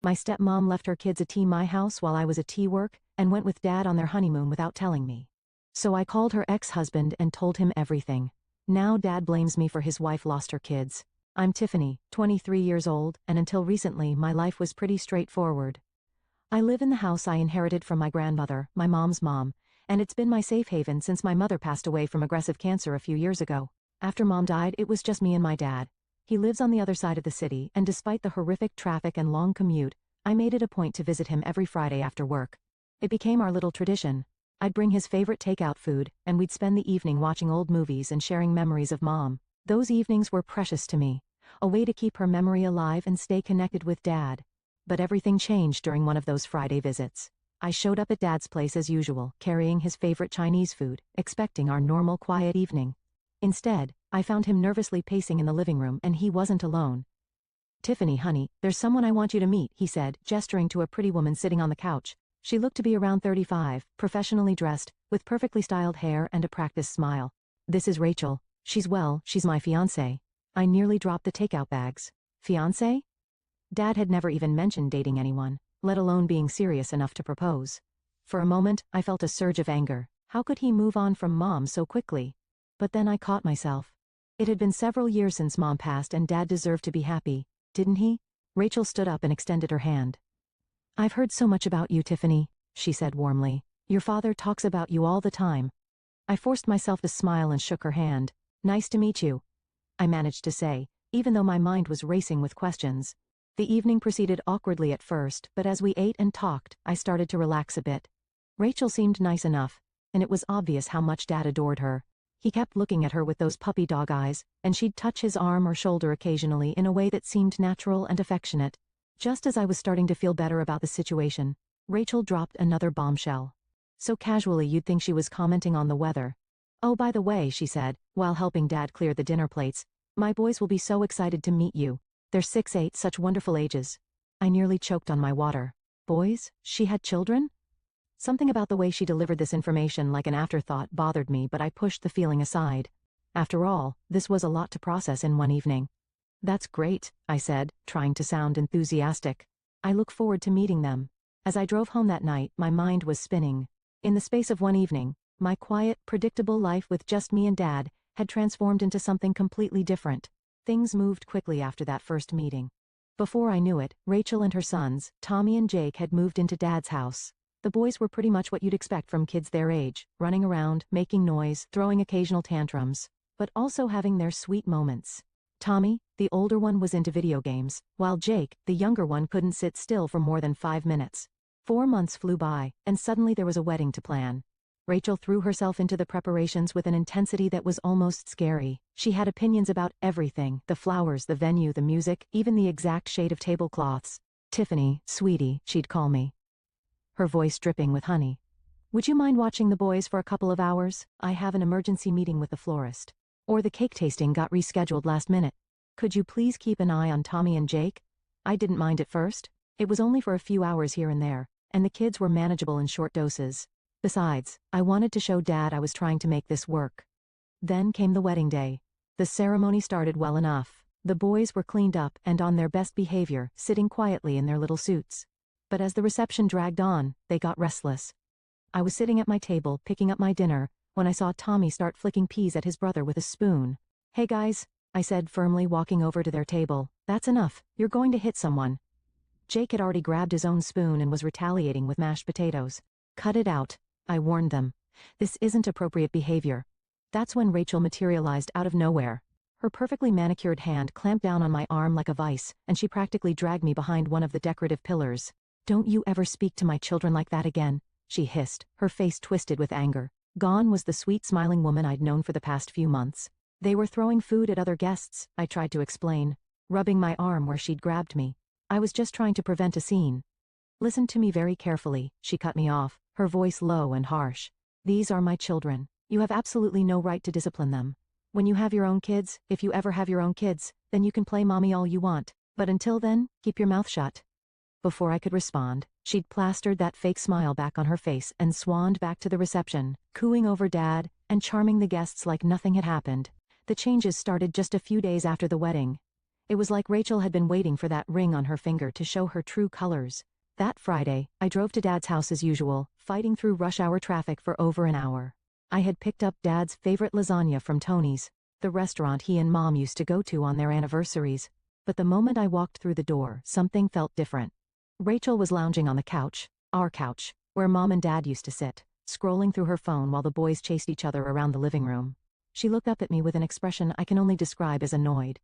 My stepmom left her kids at my house while I was at work and went with dad on their honeymoon without telling me. So I called her ex-husband and told him everything. Now dad blames me for his wife lost her kids. I'm Tiffany, 23 years old, and until recently my life was pretty straightforward. I live in the house I inherited from my grandmother, my mom's mom, and it's been my safe haven since my mother passed away from aggressive cancer a few years ago. After mom died, it was just me and my dad. He lives on the other side of the city, and despite the horrific traffic and long commute, I made it a point to visit him every Friday after work. It became our little tradition. I'd bring his favorite takeout food, and we'd spend the evening watching old movies and sharing memories of mom. Those evenings were precious to me, a way to keep her memory alive and stay connected with dad. But everything changed during one of those Friday visits. I showed up at dad's place as usual, carrying his favorite Chinese food, expecting our normal quiet evening. Instead, I found him nervously pacing in the living room, and he wasn't alone. "Tiffany, honey, there's someone I want you to meet," he said, gesturing to a pretty woman sitting on the couch. She looked to be around 35, professionally dressed, with perfectly styled hair and a practiced smile. "This is Rachel. She's my fiancée." I nearly dropped the takeout bags. Fiancé? Dad had never even mentioned dating anyone, let alone being serious enough to propose. For a moment, I felt a surge of anger. How could he move on from mom so quickly? But then I caught myself. It had been several years since mom passed and dad deserved to be happy, didn't he? Rachel stood up and extended her hand. "I've heard so much about you, Tiffany," she said warmly. "Your father talks about you all the time." I forced myself to smile and shook her hand. "Nice to meet you," I managed to say, even though my mind was racing with questions. The evening proceeded awkwardly at first, but as we ate and talked, I started to relax a bit. Rachel seemed nice enough, and it was obvious how much Dad adored her. He kept looking at her with those puppy dog eyes, and she'd touch his arm or shoulder occasionally in a way that seemed natural and affectionate. Just as I was starting to feel better about the situation, Rachel dropped another bombshell. So casually you'd think she was commenting on the weather. "Oh, by the way," she said, while helping Dad clear the dinner plates, "my boys will be so excited to meet you. They're 6, 8, such wonderful ages." I nearly choked on my water. Boys? She had children? Something about the way she delivered this information like an afterthought bothered me, but I pushed the feeling aside. After all, this was a lot to process in one evening. "That's great," I said, trying to sound enthusiastic. "I look forward to meeting them." As I drove home that night, my mind was spinning. In the space of one evening, my quiet, predictable life with just me and Dad had transformed into something completely different. Things moved quickly after that first meeting. Before I knew it, Rachel and her sons, Tommy and Jake, had moved into Dad's house. The boys were pretty much what you'd expect from kids their age, running around, making noise, throwing occasional tantrums, but also having their sweet moments. Tommy, the older one, was into video games, while Jake, the younger one, couldn't sit still for more than 5 minutes. 4 months flew by, and suddenly there was a wedding to plan. Rachel threw herself into the preparations with an intensity that was almost scary. She had opinions about everything: the flowers, the venue, the music, even the exact shade of tablecloths. "Tiffany, sweetie," she'd call me, her voice dripping with honey. "Would you mind watching the boys for a couple of hours? I have an emergency meeting with the florist." Or "the cake tasting got rescheduled last minute. Could you please keep an eye on Tommy and Jake?" I didn't mind at first. It was only for a few hours here and there, and the kids were manageable in short doses. Besides, I wanted to show Dad I was trying to make this work. Then came the wedding day. The ceremony started well enough. The boys were cleaned up and on their best behavior, sitting quietly in their little suits. But as the reception dragged on, they got restless. I was sitting at my table, picking up my dinner, when I saw Tommy start flicking peas at his brother with a spoon. "Hey guys," I said firmly, walking over to their table. "That's enough. You're going to hit someone." Jake had already grabbed his own spoon and was retaliating with mashed potatoes. "Cut it out," I warned them. "This isn't appropriate behavior." That's when Rachel materialized out of nowhere. Her perfectly manicured hand clamped down on my arm like a vice, and she practically dragged me behind one of the decorative pillars. "Don't you ever speak to my children like that again," she hissed, her face twisted with anger. Gone was the sweet smiling woman I'd known for the past few months. "They were throwing food at other guests," I tried to explain, rubbing my arm where she'd grabbed me. "I was just trying to prevent a scene." "Listen to me very carefully," she cut me off, her voice low and harsh. "These are my children. You have absolutely no right to discipline them. When you have your own kids, if you ever have your own kids, then you can play mommy all you want. But until then, keep your mouth shut." Before I could respond, she'd plastered that fake smile back on her face and swanned back to the reception, cooing over Dad and charming the guests like nothing had happened. The changes started just a few days after the wedding. It was like Rachel had been waiting for that ring on her finger to show her true colors. That Friday, I drove to Dad's house as usual, fighting through rush hour traffic for over an hour. I had picked up Dad's favorite lasagna from Tony's, the restaurant he and Mom used to go to on their anniversaries. But the moment I walked through the door, something felt different. Rachel was lounging on the couch, our couch, where Mom and Dad used to sit, scrolling through her phone while the boys chased each other around the living room. She looked up at me with an expression I can only describe as annoyed.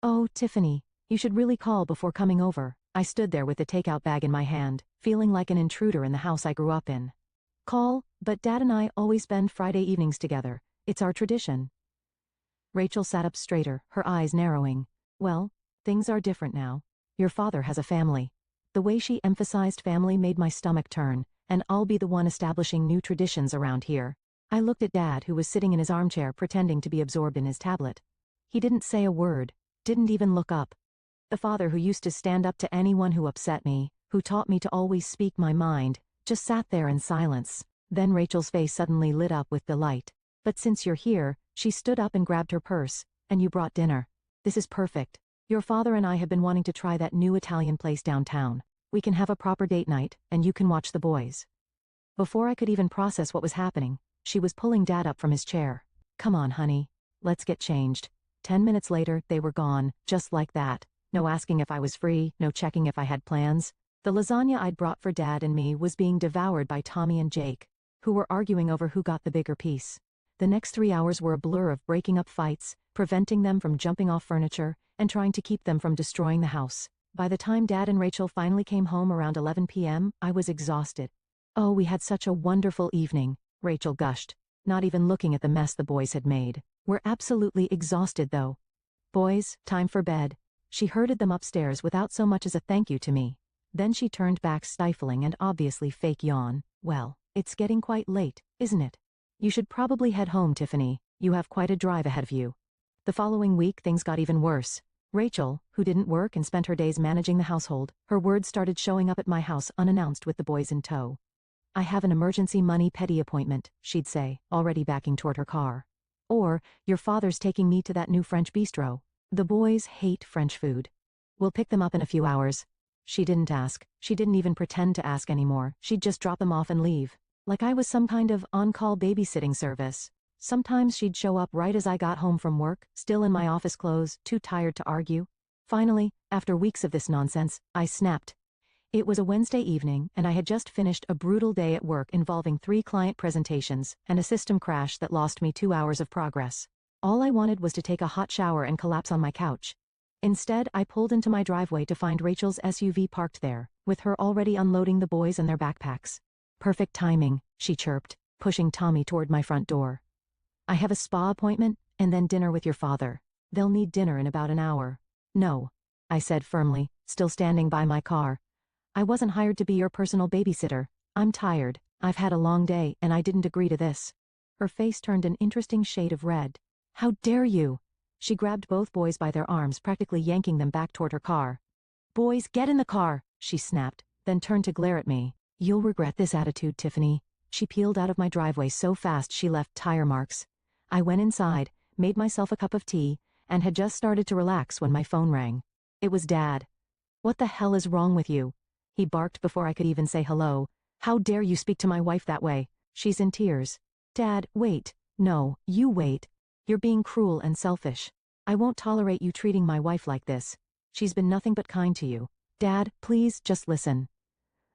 "Oh, Tiffany, you should really call before coming over." I stood there with the takeout bag in my hand, feeling like an intruder in the house I grew up in. "Call, but Dad and I always spend Friday evenings together. It's our tradition." Rachel sat up straighter, her eyes narrowing. "Well, things are different now. Your father has a family." The way she emphasized family made my stomach turn, and I'll be the one establishing new traditions around here. I looked at Dad, who was sitting in his armchair pretending to be absorbed in his tablet. He didn't say a word, didn't even look up. The father who used to stand up to anyone who upset me, who taught me to always speak my mind, just sat there in silence. Then Rachel's face suddenly lit up with delight. "But since you're here," she stood up and grabbed her purse, "and you brought dinner. This is perfect. Your father and I have been wanting to try that new Italian place downtown. We can have a proper date night, and you can watch the boys." Before I could even process what was happening, she was pulling Dad up from his chair. "Come on, honey. Let's get changed." 10 minutes later, they were gone, just like that. No asking if I was free, no checking if I had plans. The lasagna I'd brought for Dad and me was being devoured by Tommy and Jake, who were arguing over who got the bigger piece. The next 3 hours were a blur of breaking up fights, preventing them from jumping off furniture, and trying to keep them from destroying the house. By the time Dad and Rachel finally came home around 11 p.m., I was exhausted. "Oh, we had such a wonderful evening," Rachel gushed, not even looking at the mess the boys had made. "We're absolutely exhausted though. Boys, time for bed." She herded them upstairs without so much as a thank you to me. Then she turned back, stifling and obviously fake yawn. "Well, it's getting quite late, isn't it? You should probably head home, Tiffany. You have quite a drive ahead of you." The following week things got even worse. Rachel, who didn't work and spent her days managing the household, her words started showing up at my house unannounced with the boys in tow. "I have an emergency mani-pedi appointment," she'd say, already backing toward her car. Or, "Your father's taking me to that new French bistro. The boys hate French food. We'll pick them up in a few hours." She didn't ask. She didn't even pretend to ask anymore. She'd just drop them off and leave. Like I was some kind of on-call babysitting service. Sometimes she'd show up right as I got home from work, still in my office clothes, too tired to argue. Finally, after weeks of this nonsense, I snapped. It was a Wednesday evening, and I had just finished a brutal day at work involving 3 client presentations and a system crash that lost me 2 hours of progress. All I wanted was to take a hot shower and collapse on my couch. Instead, I pulled into my driveway to find Rachel's SUV parked there, with her already unloading the boys and their backpacks. "Perfect timing," she chirped, pushing Tommy toward my front door. "I have a spa appointment, and then dinner with your father. They'll need dinner in about an hour." "No," I said firmly, still standing by my car. "I wasn't hired to be your personal babysitter. I'm tired. I've had a long day, and I didn't agree to this." Her face turned an interesting shade of red. "How dare you!" She grabbed both boys by their arms, practically yanking them back toward her car. "Boys, get in the car," she snapped, then turned to glare at me. "You'll regret this attitude, Tiffany." She peeled out of my driveway so fast she left tire marks. I went inside, made myself a cup of tea, and had just started to relax when my phone rang. It was Dad. "What the hell is wrong with you?" he barked before I could even say hello. "How dare you speak to my wife that way? She's in tears." "Dad, wait. No, you wait. You're being cruel and selfish. I won't tolerate you treating my wife like this. She's been nothing but kind to you. Dad, please just listen."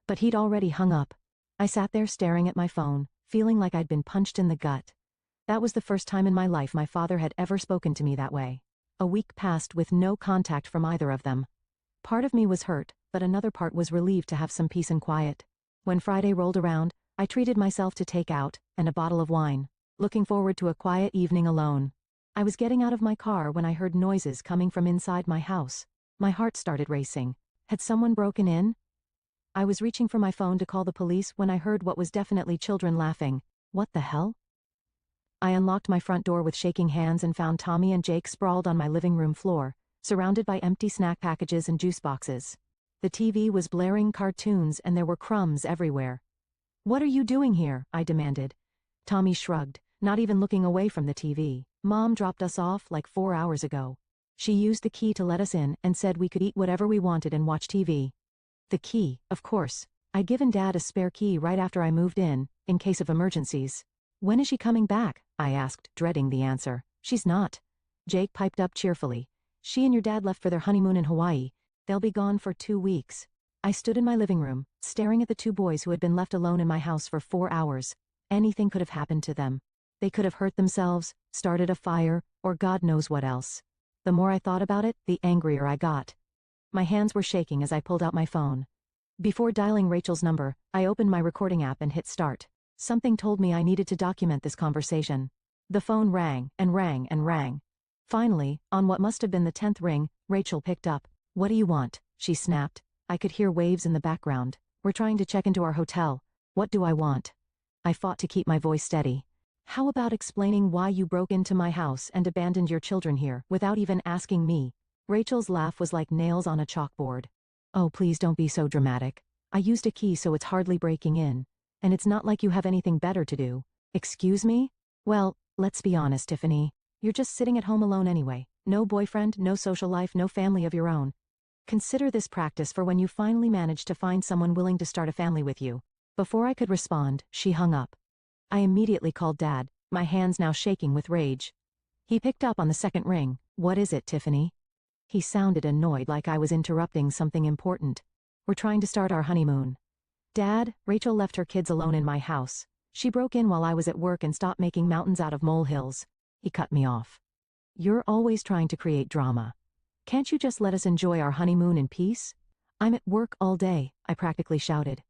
But he'd already hung up. I sat there staring at my phone, feeling like I'd been punched in the gut. That was the first time in my life my father had ever spoken to me that way. A week passed with no contact from either of them. Part of me was hurt, but another part was relieved to have some peace and quiet. When Friday rolled around, I treated myself to takeout and a bottle of wine, looking forward to a quiet evening alone. I was getting out of my car when I heard noises coming from inside my house. My heart started racing. Had someone broken in? I was reaching for my phone to call the police when I heard what was definitely children laughing. What the hell? I unlocked my front door with shaking hands and found Tommy and Jake sprawled on my living room floor, surrounded by empty snack packages and juice boxes. The TV was blaring cartoons and there were crumbs everywhere. "What are you doing here?" I demanded. Tommy shrugged, not even looking away from the TV. "Mom dropped us off like 4 hours ago." She used the key to let us in and said we could eat whatever we wanted and watch TV. The key, of course. I'd given Dad a spare key right after I moved in case of emergencies. When is she coming back? I asked, dreading the answer. She's not. Jake piped up cheerfully. She and your dad left for their honeymoon in Hawaii. They'll be gone for 2 weeks. I stood in my living room, staring at the 2 boys who had been left alone in my house for 4 hours. Anything could have happened to them. They could have hurt themselves, started a fire, or God knows what else. The more I thought about it, the angrier I got. My hands were shaking as I pulled out my phone. Before dialing Rachel's number, I opened my recording app and hit start. Something told me I needed to document this conversation. The phone rang and rang and rang. Finally, on what must have been the 10th ring, Rachel picked up. What do you want? She snapped. I could hear waves in the background. We're trying to check into our hotel. What do I want? I fought to keep my voice steady. How about explaining why you broke into my house and abandoned your children here without even asking me? Rachel's laugh was like nails on a chalkboard. Oh, please don't be so dramatic. I used a key so it's hardly breaking in. And it's not like you have anything better to do. Excuse me? Well, let's be honest, Tiffany. You're just sitting at home alone anyway. No boyfriend, no social life, no family of your own. Consider this practice for when you finally manage to find someone willing to start a family with you. Before I could respond, she hung up. I immediately called Dad, my hands now shaking with rage. He picked up on the second ring. What is it, Tiffany? He sounded annoyed like I was interrupting something important. We're trying to start our honeymoon. Dad, Rachel left her kids alone in my house. She broke in while I was at work and stopped making mountains out of molehills. He cut me off. You're always trying to create drama. Can't you just let us enjoy our honeymoon in peace? I'm at work all day, I practically shouted.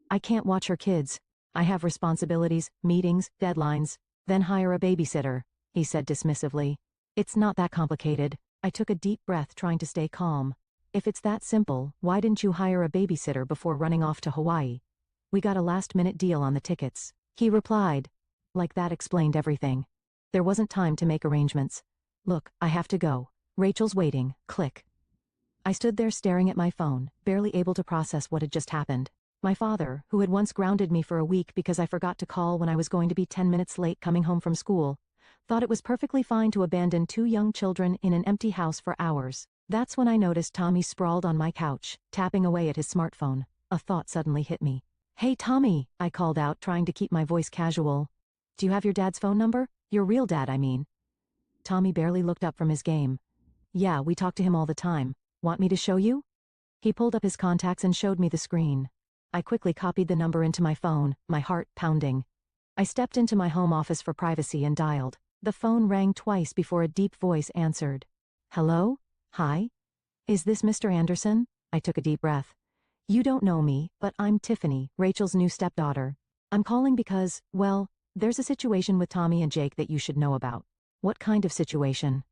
I can't watch her kids. I have responsibilities, meetings, deadlines. Then hire a babysitter, he said dismissively. It's not that complicated. I took a deep breath trying to stay calm. If it's that simple, why didn't you hire a babysitter before running off to Hawaii? We got a last-minute deal on the tickets. He replied. Like that explained everything. There wasn't time to make arrangements. Look, I have to go. Rachel's waiting. Click. I stood there staring at my phone, barely able to process what had just happened. My father, who had once grounded me for a week because I forgot to call when I was going to be 10 minutes late coming home from school, thought it was perfectly fine to abandon 2 young children in an empty house for hours. That's when I noticed Tommy sprawled on my couch, tapping away at his smartphone. A thought suddenly hit me. Hey Tommy, I called out, trying to keep my voice casual. Do you have your dad's phone number? Your real dad, I mean. Tommy barely looked up from his game. Yeah, we talk to him all the time. Want me to show you? He pulled up his contacts and showed me the screen. I quickly copied the number into my phone, my heart pounding. I stepped into my home office for privacy and dialed. The phone rang twice before a deep voice answered. Hello? Hi? Is this Mr. Anderson? I took a deep breath. You don't know me, but I'm Tiffany, Rachel's new stepdaughter. I'm calling because, well, there's a situation with Tommy and Jake that you should know about. What kind of situation?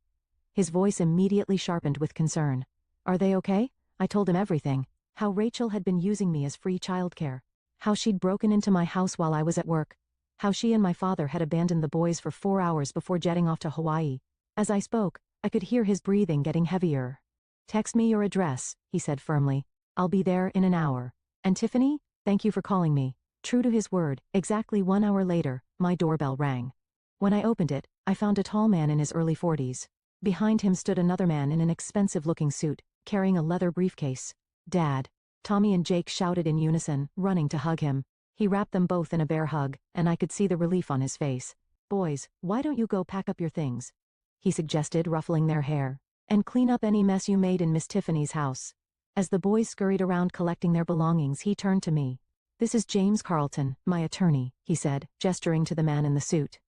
His voice immediately sharpened with concern. Are they okay? I told him everything. How Rachel had been using me as free childcare. How she'd broken into my house while I was at work. How she and my father had abandoned the boys for 4 hours before jetting off to Hawaii. As I spoke, I could hear his breathing getting heavier. Text me your address, he said firmly. I'll be there in an hour. And Tiffany, thank you for calling me. True to his word, exactly 1 hour later, my doorbell rang. When I opened it, I found a tall man in his early 40s. Behind him stood another man in an expensive-looking suit, carrying a leather briefcase. Dad. Tommy and Jake shouted in unison, running to hug him. He wrapped them both in a bear hug, and I could see the relief on his face. Boys, why don't you go pack up your things? He suggested, ruffling their hair. And clean up any mess you made in Miss Tiffany's house. As the boys scurried around collecting their belongings, he turned to me. This is James Carlton, my attorney, he said, gesturing to the man in the suit.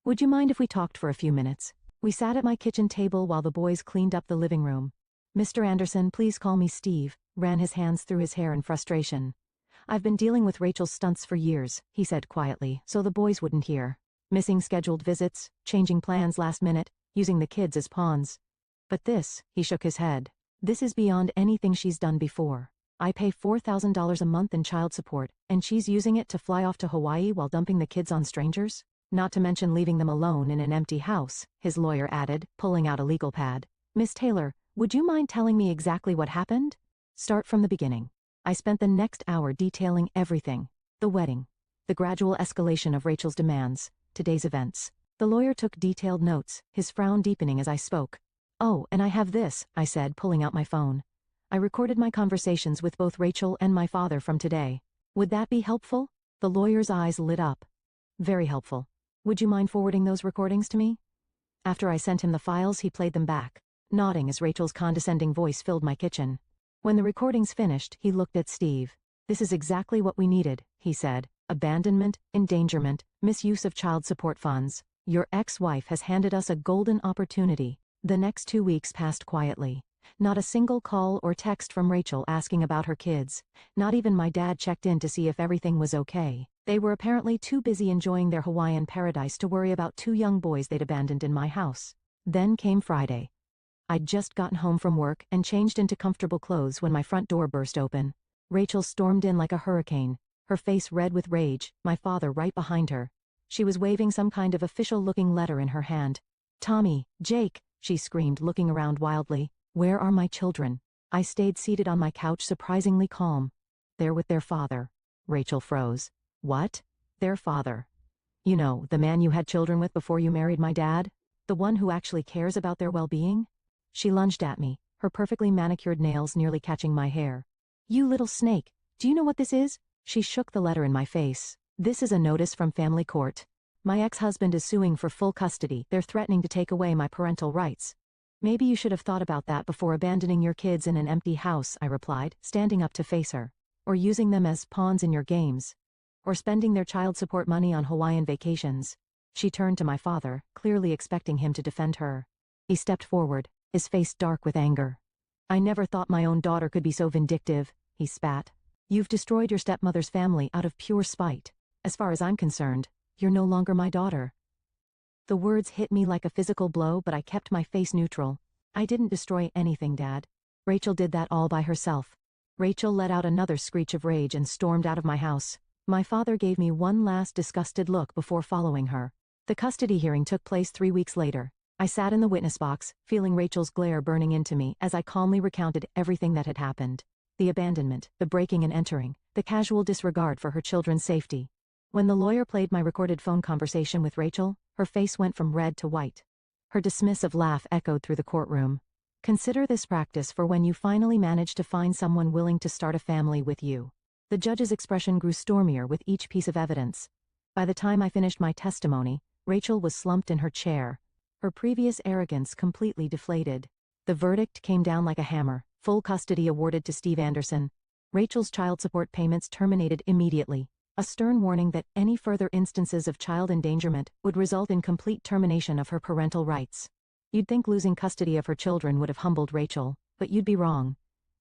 Would you mind if we talked for a few minutes? We sat at my kitchen table while the boys cleaned up the living room. Mr. Anderson, please call me Steve, ran his hands through his hair in frustration. I've been dealing with Rachel's stunts for years, he said quietly, so the boys wouldn't hear. Missing scheduled visits, changing plans last minute, using the kids as pawns. But this, he shook his head. This is beyond anything she's done before. I pay $4,000 a month in child support, and she's using it to fly off to Hawaii while dumping the kids on strangers? Not to mention leaving them alone in an empty house, his lawyer added, pulling out a legal pad. Miss Taylor, would you mind telling me exactly what happened? Start from the beginning. I spent the next hour detailing everything. The wedding. The gradual escalation of Rachel's demands. Today's events. The lawyer took detailed notes, his frown deepening as I spoke. Oh, and I have this, I said, pulling out my phone. I recorded my conversations with both Rachel and my father from today. Would that be helpful? The lawyer's eyes lit up. Very helpful. Would you mind forwarding those recordings to me? After I sent him the files, he played them back, nodding as Rachel's condescending voice filled my kitchen. When the recordings finished, he looked at Steve. This is exactly what we needed, he said. Abandonment, endangerment, misuse of child support funds. Your ex-wife has handed us a golden opportunity. The next 2 weeks passed quietly. Not a single call or text from Rachel asking about her kids. Not even my dad checked in to see if everything was okay. They were apparently too busy enjoying their Hawaiian paradise to worry about 2 young boys they'd abandoned in my house. Then came Friday. I'd just gotten home from work and changed into comfortable clothes when my front door burst open. Rachel stormed in like a hurricane, her face red with rage, my father right behind her. She was waving some kind of official-looking letter in her hand. "Tommy, Jake," she screamed, looking around wildly. "Where are my children?" I stayed seated on my couch, surprisingly calm. "They're with their father." Rachel froze. "What? Their father? You know, the man you had children with before you married my dad? The one who actually cares about their well-being?" She lunged at me, her perfectly manicured nails nearly catching my hair. "You little snake, do you know what this is?" She shook the letter in my face. "This is a notice from family court. My ex-husband is suing for full custody. They're threatening to take away my parental rights." "Maybe you should have thought about that before abandoning your kids in an empty house," I replied, standing up to face her. "Or using them as pawns in your games. Or spending their child support money on Hawaiian vacations." She turned to my father, clearly expecting him to defend her. He stepped forward, his face dark with anger. "I never thought my own daughter could be so vindictive," he spat. "You've destroyed your stepmother's family out of pure spite. As far as I'm concerned, you're no longer my daughter." The words hit me like a physical blow, but I kept my face neutral. "I didn't destroy anything, Dad. Rachel did that all by herself." Rachel let out another screech of rage and stormed out of my house. My father gave me one last disgusted look before following her. The custody hearing took place 3 weeks later. I sat in the witness box, feeling Rachel's glare burning into me as I calmly recounted everything that had happened. The abandonment, the breaking and entering, the casual disregard for her children's safety. When the lawyer played my recorded phone conversation with Rachel, her face went from red to white. Her dismissive laugh echoed through the courtroom. "Consider this practice for when you finally manage to find someone willing to start a family with you." The judge's expression grew stormier with each piece of evidence. By the time I finished my testimony, Rachel was slumped in her chair, her previous arrogance completely deflated. The verdict came down like a hammer. Full custody awarded to Steve Anderson. Rachel's child support payments terminated immediately. A stern warning that any further instances of child endangerment would result in complete termination of her parental rights. You'd think losing custody of her children would have humbled Rachel, but you'd be wrong.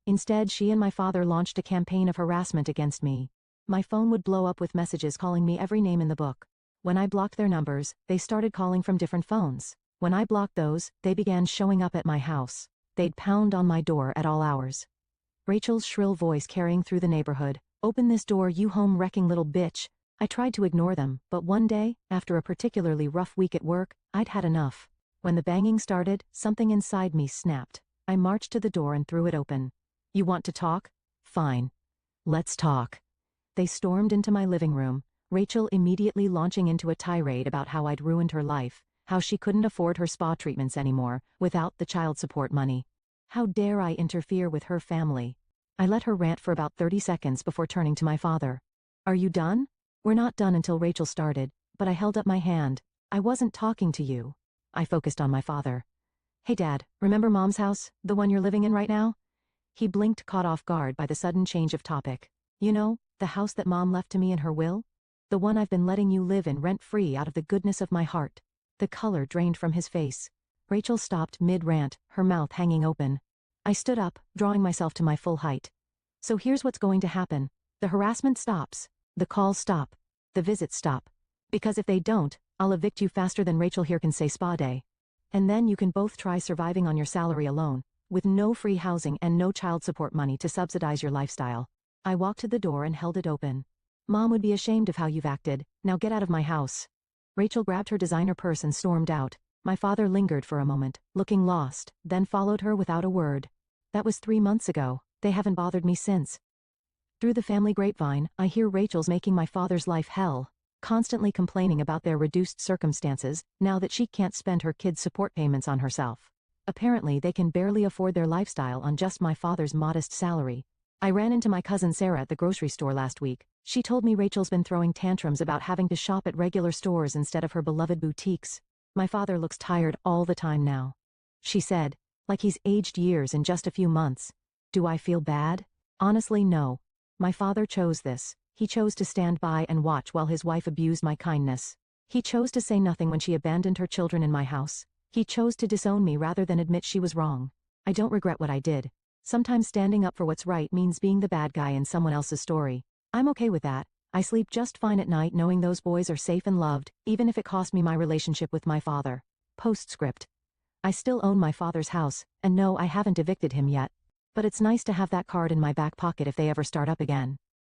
Instead, she and my father launched a campaign of harassment against me. My phone would blow up with messages calling me every name in the book. When I blocked their numbers, they started calling from different phones. When I blocked those, they began showing up at my house. They'd pound on my door at all hours. Rachel's shrill voice carrying through the neighborhood. "Open this door, you home-wrecking little bitch." I tried to ignore them, but one day, after a particularly rough week at work, I'd had enough. When the banging started, something inside me snapped. I marched to the door and threw it open. "You want to talk? Fine. Let's talk." They stormed into my living room, Rachel immediately launching into a tirade about how I'd ruined her life, how she couldn't afford her spa treatments anymore without the child support money. How dare I interfere with her family? I let her rant for about 30 seconds before turning to my father. "Are you done?" "We're not done," until Rachel started, but I held up my hand. "I wasn't talking to you." I focused on my father. "Hey Dad, remember Mom's house, the one you're living in right now?" He blinked, caught off guard by the sudden change of topic. "You know, the house that Mom left to me in her will? The one I've been letting you live in rent-free out of the goodness of my heart." The color drained from his face. Rachel stopped mid-rant, her mouth hanging open. I stood up, drawing myself to my full height. "So here's what's going to happen. The harassment stops. The calls stop. The visits stop. Because if they don't, I'll evict you faster than Rachel here can say spa day. And then you can both try surviving on your salary alone, with no free housing and no child support money to subsidize your lifestyle." I walked to the door and held it open. "Mom would be ashamed of how you've acted. Now get out of my house." Rachel grabbed her designer purse and stormed out. My father lingered for a moment, looking lost, then followed her without a word. "That was 3 months ago. They haven't bothered me since." Through the family grapevine, I hear Rachel's making my father's life hell, constantly complaining about their reduced circumstances now that she can't spend her kids' support payments on herself. Apparently they can barely afford their lifestyle on just my father's modest salary. I ran into my cousin Sarah at the grocery store last week. She told me Rachel's been throwing tantrums about having to shop at regular stores instead of her beloved boutiques. My father looks tired all the time now. She said, like he's aged years in just a few months. Do I feel bad? Honestly, no. My father chose this. He chose to stand by and watch while his wife abused my kindness. He chose to say nothing when she abandoned her children in my house. He chose to disown me rather than admit she was wrong. I don't regret what I did. Sometimes standing up for what's right means being the bad guy in someone else's story. I'm okay with that. I sleep just fine at night knowing those boys are safe and loved, even if it cost me my relationship with my father. Postscript. I still own my father's house, and no, I haven't evicted him yet. But it's nice to have that card in my back pocket if they ever start up again.